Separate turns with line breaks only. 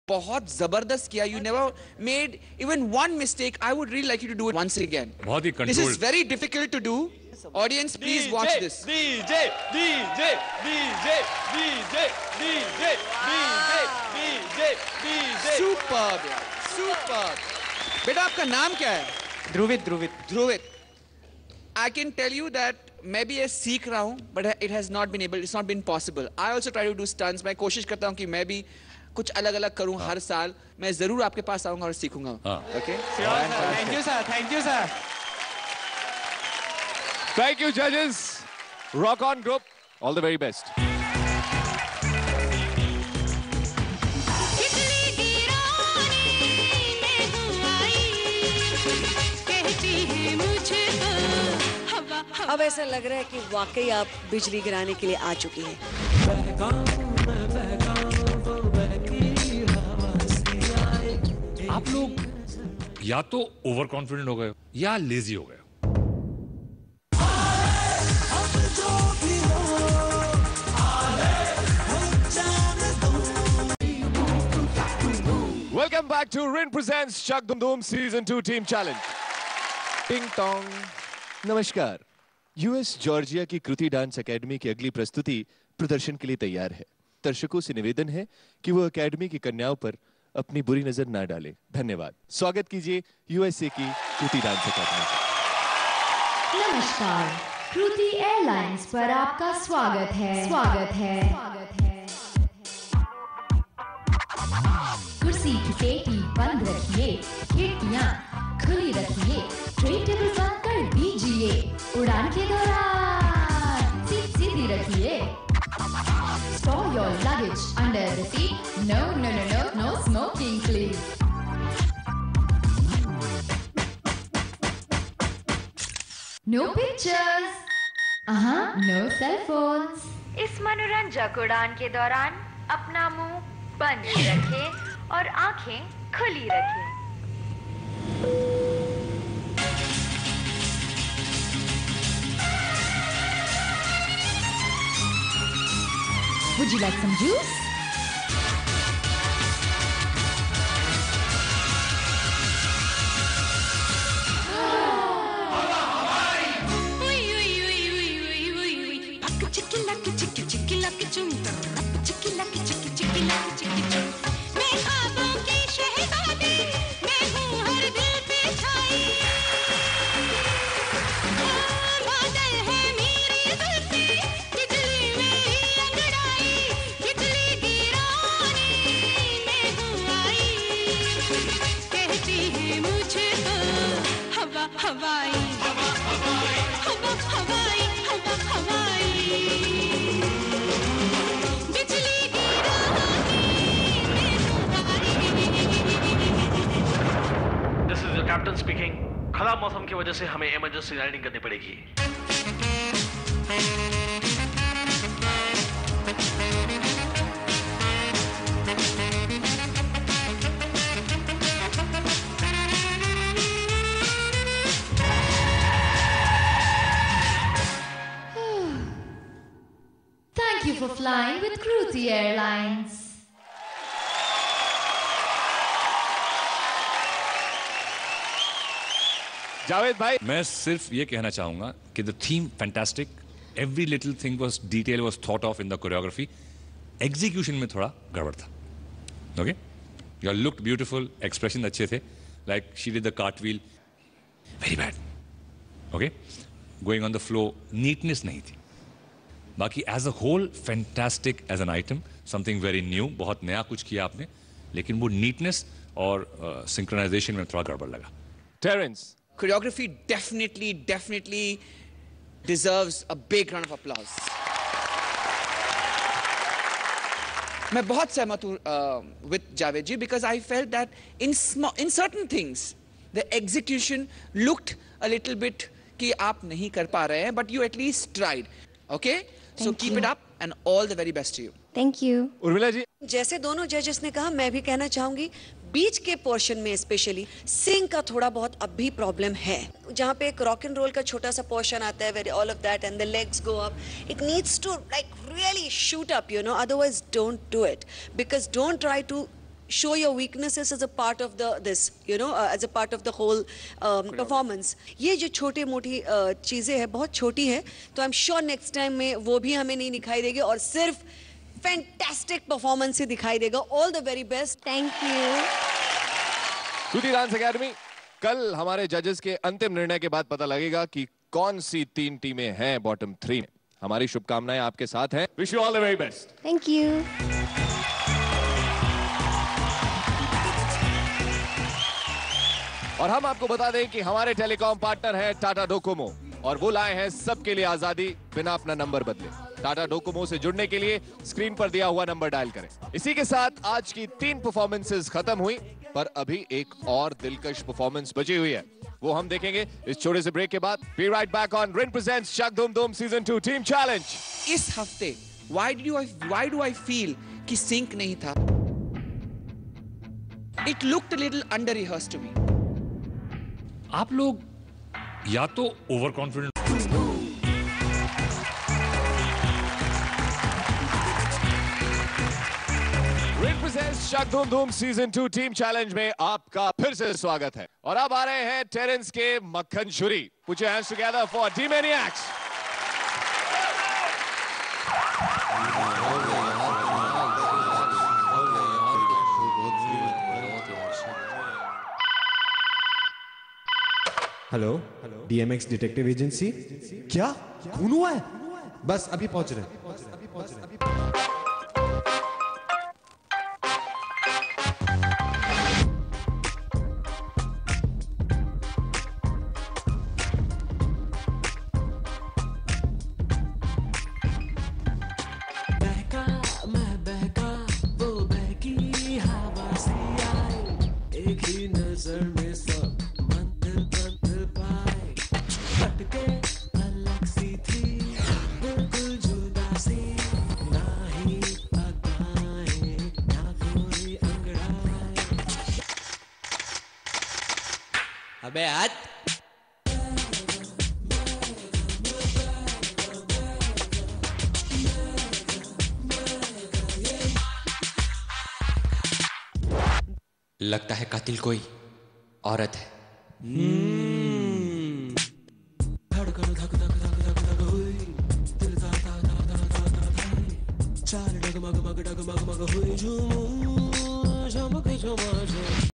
बहुत जबरदस्त किया. You never made even one mistake. I would really like you to do it once again.
बहुत ही
This
controlled.
is very difficult to do. Audience, please watch this.
DJ, DJ, DJ, DJ, DJ, DJ, DJ, DJ.
Superb, यार. Superb. बेटा आपका नाम क्या है?
ध्रुवित, ध्रुवित.
ध्रुवित. I can tell you that मैं भी ये सीख रहा हूँ, but it has not been able, it's not been possible. I also try to do stunts. मैं कोशिश करता हूँ कि मैं भी कुछ अलग-अलग करूँ हर साल. मैं जरूर आपके पास आऊँगा और सीखूंगा. Okay?
Thank you, sir. Thank you, sir.
Thank you, judges. Rock on group. All the very best.
अब ऐसा लग रहा है कि वाकई आप बिजली गिराने के लिए आ चुकी हैं.
आप लोग या तो ओवर कॉन्फिडेंट हो गए हो या लेजी हो गए हो.
Welcome back to Rin Presents Chak Dum Dum Season 2 Team Challenge. Ting Tong. नमस्कार. यूएस जॉर्जिया की कृति डांस एकेडमी की अगली प्रस्तुति प्रदर्शन के लिए तैयार है. दर्शकों से निवेदन है कि वो एकेडमी की कन्याओं पर अपनी बुरी नजर ना डालें. धन्यवाद. स्वागत कीजिए यूएसए की कृति डांस एकेडमी का.
नमस्कार. कृति एयरलाइंस पर आपका स्वागत है. कुर्सी की पेटी बंद रखिए, खिड़कियां खुली रखिए, ट्रे टेबल बंद कर दीजिए. उड़ान के दौरान सीट सीधी रखिए. Store your luggage under the seat. No smoking, please. No pictures. No cell phones.
इस मनोरंजक उड़ान के दौरान अपना मुंह बंद रखें और आंखें खुली रखें.
Would you like some juice?
Captain speaking. खराब मौसम की वजह से हमें इमरजेंसी लैंडिंग करनी पड़ेगी.
Thank you for flying with Kruti Airlines.
Javed भाई,
मैं सिर्फ ये कहना चाहूंगा कि the theme fantastic. Every little thing was detail was thought of in the choreography. Execution में थोड़ा गड़बड़ था. Okay, you looked beautiful, expression अच्छे थे. Like she did the cartwheel, very bad. Okay, going on the flow, neatness नहीं थी. बाकी as a whole fantastic as an item, something very new. बहुत नया कुछ किया आपने, लेकिन वो नीटनेस और सिंक्रोनाइजेशन में थोड़ा गड़बड़ लगा.
Terrence.
Choreography definitely deserves a big round of applause. मैं बहुत सहमत हूँ with Javed ji because I felt that in certain things the execution looked a little bit कि आप नहीं कर पा रहे हैं, but you at least tried. Okay? So keep it up and all the very best to you.
Thank you.
Urmila ji.
जैसे दोनों जजेस ने कहा, मैं भी कहना चाहूंगी बीच के पोर्शन में स्पेशली सिंग का थोड़ा बहुत अब भी प्रॉब्लम है. जहाँ पे एक रॉक एंड रोल का छोटा सा पोर्शन आता है, very all of that and the legs go up, it needs to like really shoot up, you know, otherwise don't do it, because don't try to show your weaknesses as a part of as a part of the whole performance. ये जो छोटे मोटी चीजें हैं बहुत छोटी है, तो I'm sure next time में वो भी हमें नहीं दिखाई देगी और सिर्फ fantastic performance ही दिखाई देगा. All the very best.
Thank you.
Shruti dance academy, कल हमारे जजेस के अंतिम निर्णय के बाद पता लगेगा कि कौन सी 3 टीमें हैं बॉटम 3 में. हमारी शुभकामनाएं आपके साथ हैं. Wish you all the very best.
Thank you.
और हम आपको बता दें कि हमारे टेलीकॉम पार्टनर है टाटा डोकोमो और वो लाए हैं सबके लिए आजादी बिना अपना नंबर बदले. टाटा डोकोमो से जुड़ने के लिए स्क्रीन पर दिया हुआ नंबर डायल करें. इसी के साथ आज की 3 परफॉर्मेंसेस खत्म हुई, पर अभी एक और दिलकश परफॉर्मेंस बची हुई है. वो हम देखेंगे इस छोटे से ब्रेक के बाद. Be right back on Rin presents Chak Dhoom Dhoom season 2 team challenge.
इस हफ्ते why do I feel कि सिंक नहीं था? It looked a little under rehearsed to me.
आप लोग या तो ओवर कॉन्फिडेंट
रिन presents Chak Dhoom Dhoom season 2 team challenge में आपका फिर से स्वागत है. और अब आ रहे हैं टेरेंस के मक्खन छुरी. Put your hands together for the maniacs.
Hello, DMX detective agency. क्या खून हुआ है? बस अभी पहुंच रहे हैं.
अबे आज लगता है कातिल कोई औरत है. धड़कन धक धक धक धक धक हुई, दिल धा धा धा धा धा धा धा, चाल डगमग मग डगमग मग हुई, झूमू झमक झमा झम.